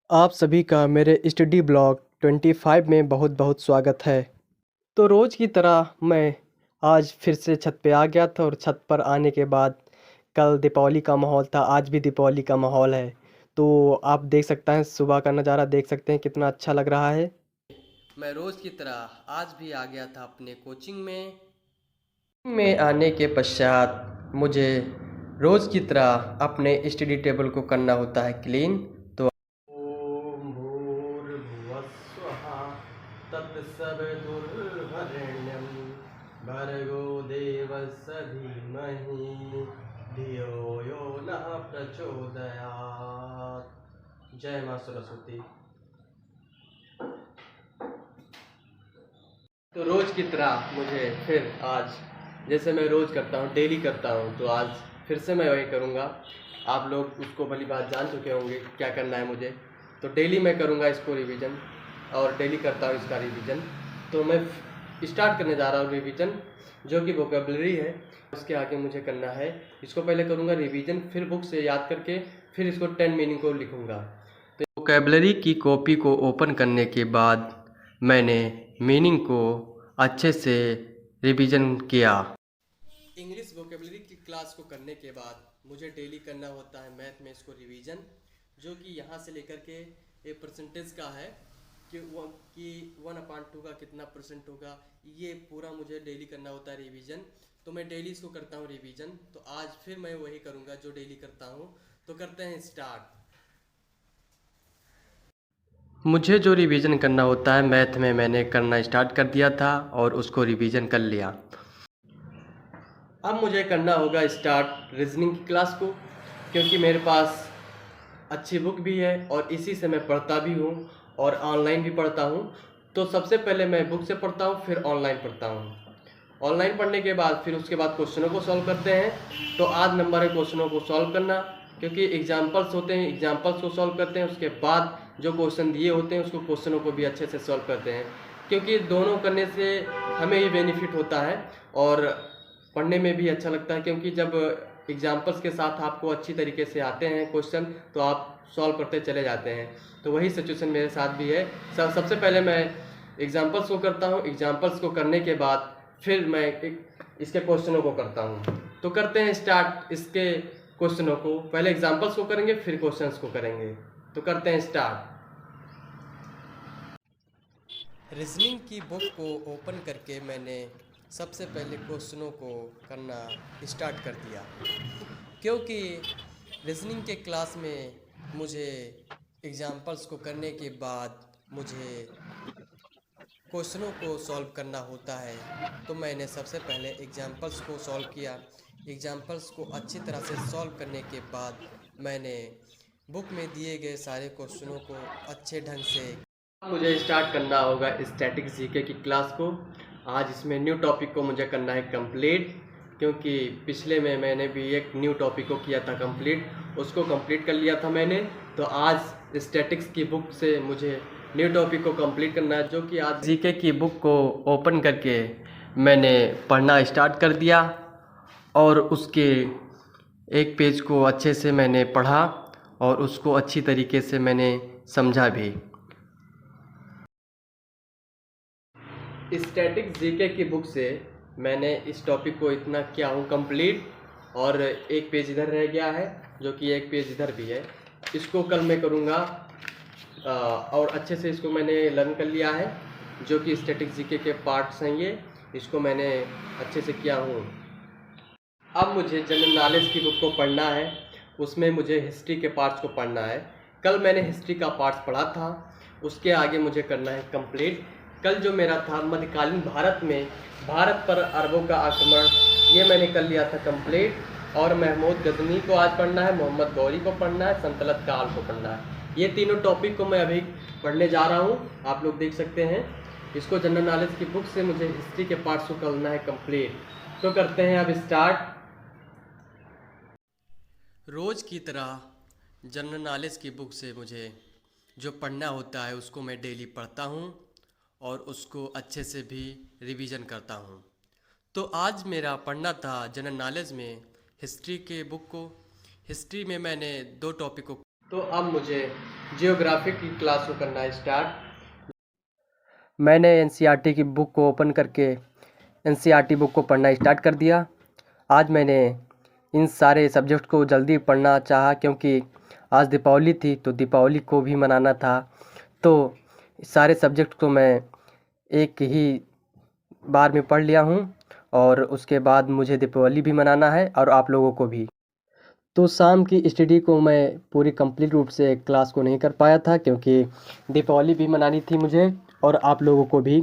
आप सभी का मेरे स्टडी ब्लॉग 25 में बहुत बहुत स्वागत है। तो रोज़ की तरह मैं आज फिर से छत पे आ गया था और छत पर आने के बाद कल दीपावली का माहौल था, आज भी दीपावली का माहौल है। तो आप देख सकते हैं, सुबह का नज़ारा देख सकते हैं कितना अच्छा लग रहा है। मैं रोज़ की तरह आज भी आ गया था अपने कोचिंग में आने के पश्चात मुझे रोज़ की तरह अपने स्टडी टेबल को करना होता है क्लीन। तो ओम भूर्भुवः स्वः तत्सवितुर्वरेण्यं भर्गो देवस्य धीमहि धियो यो नः प्रचोदयात्। जय माँ सरस्वती। तो रोज़ की तरह मुझे फिर आज, जैसे मैं रोज़ करता हूँ, डेली करता हूँ, तो आज फिर से मैं वही करूँगा। आप लोग उसको भली बात जान चुके होंगे क्या करना है मुझे। तो डेली मैं करूँगा इसको रिवीजन, और डेली करता हूँ इसका रिवीजन। तो मैं स्टार्ट करने जा रहा हूँ रिवीजन, जो कि वोकेबलरी है। उसके आगे मुझे करना है, इसको पहले करूँगा रिवीजन, फिर बुक से याद करके फिर इसको 10 मीनिंग को लिखूँगा। तो वोकेबलरी की कॉपी को ओपन करने के बाद मैंने मीनिंग को अच्छे से रिवीजन किया। इंग्लिश वोकेबलरी की क्लास को करने के बाद मुझे डेली करना होता है मैथ में इसको रिवीजन, जो कि यहाँ से लेकर के एक परसेंटेज का है कि 1/2 का कितना परसेंट होगा, ये पूरा मुझे डेली करना होता है रिवीजन। तो मैं डेली इसको करता हूँ रिवीजन। तो आज फिर मैं वही करूँगा जो डेली करता हूँ। तो करते हैं स्टार्ट। मुझे जो रिवीजन करना होता है मैथ में, मैंने करना स्टार्ट कर दिया था और उसको रिवीजन कर लिया। अब मुझे करना होगा स्टार्ट रीजनिंग की क्लास को, क्योंकि मेरे पास अच्छी बुक भी है और इसी से मैं पढ़ता भी हूँ और ऑनलाइन भी पढ़ता हूँ। तो सबसे पहले मैं बुक से पढ़ता हूँ, फिर ऑनलाइन पढ़ता हूँ। ऑनलाइन पढ़ने के बाद फिर उसके बाद क्वेश्चनों को सॉल्व करते हैं। तो आज नंबर है क्वेश्चनों को सॉल्व करना, क्योंकि एग्जाम्पल्स होते हैं, एग्जाम्पल्स को सॉल्व करते हैं। उसके बाद जो क्वेश्चन दिए होते हैं उसको क्वेश्चनों को भी अच्छे से सॉल्व करते हैं, क्योंकि दोनों करने से हमें ही बेनिफिट होता है और पढ़ने में भी अच्छा लगता है। क्योंकि जब एग्जाम्पल्स के साथ आपको अच्छी तरीके से आते हैं क्वेश्चन, तो आप सॉल्व करते चले जाते हैं। तो वही सिचुएशन मेरे साथ भी है। सबसे पहले मैं एग्जाम्पल्स को करता हूँ, एग्जाम्पल्स को करने के बाद फिर मैं इसके क्वेश्चनों को करता हूँ। तो करते हैं स्टार्ट इसके क्वेश्चनों को। पहले एग्जाम्पल्स को करेंगे, फिर क्वेश्चंस को करेंगे। तो करते हैं स्टार्ट। रीजनिंग की बुक को ओपन करके मैंने सबसे पहले क्वेश्चनों को करना स्टार्ट कर दिया, क्योंकि रीजनिंग के क्लास में मुझे एग्जाम्पल्स को करने के बाद मुझे क्वेश्चनों को सॉल्व करना होता है। तो मैंने सबसे पहले एग्जाम्पल्स को सॉल्व किया। एग्जाम्पल्स को अच्छी तरह से सॉल्व करने के बाद मैंने बुक में दिए गए सारे क्वेश्चनों को अच्छे ढंग से मुझे स्टार्ट करना होगा स्टैटिक जीके की क्लास को। आज इसमें न्यू टॉपिक को मुझे करना है कंप्लीट, क्योंकि पिछले में मैंने भी एक न्यू टॉपिक को किया था कंप्लीट, उसको कंप्लीट कर लिया था मैंने। तो आज स्टैटिक्स की बुक से मुझे न्यू टॉपिक को कंप्लीट करना है, जो कि आज जीके की बुक को ओपन करके मैंने पढ़ना स्टार्ट कर दिया और उसके एक पेज को अच्छे से मैंने पढ़ा और उसको अच्छी तरीके से मैंने समझा भी। स्टैटिक जीके की बुक से मैंने इस टॉपिक को इतना किया हूँ कंप्लीट, और एक पेज इधर रह गया है, जो कि एक पेज इधर भी है। इसको कल मैं करूँगा और अच्छे से इसको मैंने लर्न कर लिया है, जो कि स्टैटिक जीके के पार्ट्स हैं ये। इसको मैंने अच्छे से किया हूँ। अब मुझे जनरल नॉलेज की बुक को पढ़ना है, उसमें मुझे हिस्ट्री के पार्ट्स को पढ़ना है। कल मैंने हिस्ट्री का पार्ट्स पढ़ा था, उसके आगे मुझे करना है कंप्लीट। कल जो मेरा था मध्यकालीन भारत में भारत पर अरबों का आक्रमण, ये मैंने कर लिया था कंप्लीट। और महमूद गजनी को आज पढ़ना है, मोहम्मद गौरी को पढ़ना है, सल्तनत काल को पढ़ना है। ये तीनों टॉपिक को मैं अभी पढ़ने जा रहा हूँ, आप लोग देख सकते हैं। इसको जनरल नॉलेज की बुक से मुझे हिस्ट्री के पार्ट्स को करना है कंप्लीट। तो करते हैं अब स्टार्ट। रोज़ की तरह जनरल नॉलेज की बुक से मुझे जो पढ़ना होता है उसको मैं डेली पढ़ता हूँ और उसको अच्छे से भी रिवीजन करता हूँ। तो आज मेरा पढ़ना था जनरल नॉलेज में हिस्ट्री के बुक को। हिस्ट्री में मैंने दो टॉपिक को तो अब मुझे जियोग्राफी की क्लास को करना स्टार्ट। मैंने एनसीईआरटी की बुक को ओपन करके एनसीईआरटी बुक को पढ़ना स्टार्ट कर दिया। आज मैंने इन सारे सब्जेक्ट को जल्दी पढ़ना चाहा क्योंकि आज दीपावली थी, तो दीपावली को भी मनाना था। तो सारे सब्जेक्ट को मैं एक ही बार में पढ़ लिया हूँ और उसके बाद मुझे दीपावली भी मनाना है और आप लोगों को भी। तो शाम की स्टडी को मैं पूरी कंप्लीट रूप से क्लास को नहीं कर पाया था क्योंकि दीपावली भी मनानी थी मुझे और आप लोगों को भी।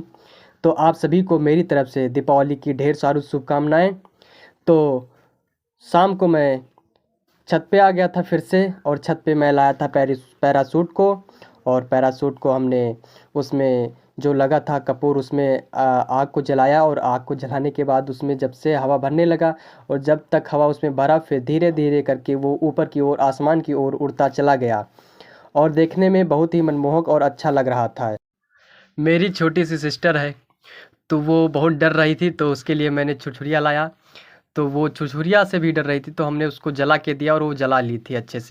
तो आप सभी को मेरी तरफ से दीपावली की ढेर सारी शुभकामनाएं। तो शाम को मैं छत पे आ गया था फिर से, और छत पे मैं लाया था पैरासूट को, और पैरासूट को हमने उसमें जो लगा था कपूर उसमें आग को जलाया, और आग को जलाने के बाद उसमें जब से हवा भरने लगा और जब तक हवा उसमें भरा, फिर धीरे धीरे करके वो ऊपर की ओर आसमान की ओर उड़ता चला गया और देखने में बहुत ही मनमोहक और अच्छा लग रहा था। मेरी छोटी सी सिस्टर है, तो वो बहुत डर रही थी, तो उसके लिए मैंने छुरछुरिया लाया। तो वो छुरछुरिया से भी डर रही थी, तो हमने उसको जला के दिया और वो जला ली थी अच्छे से।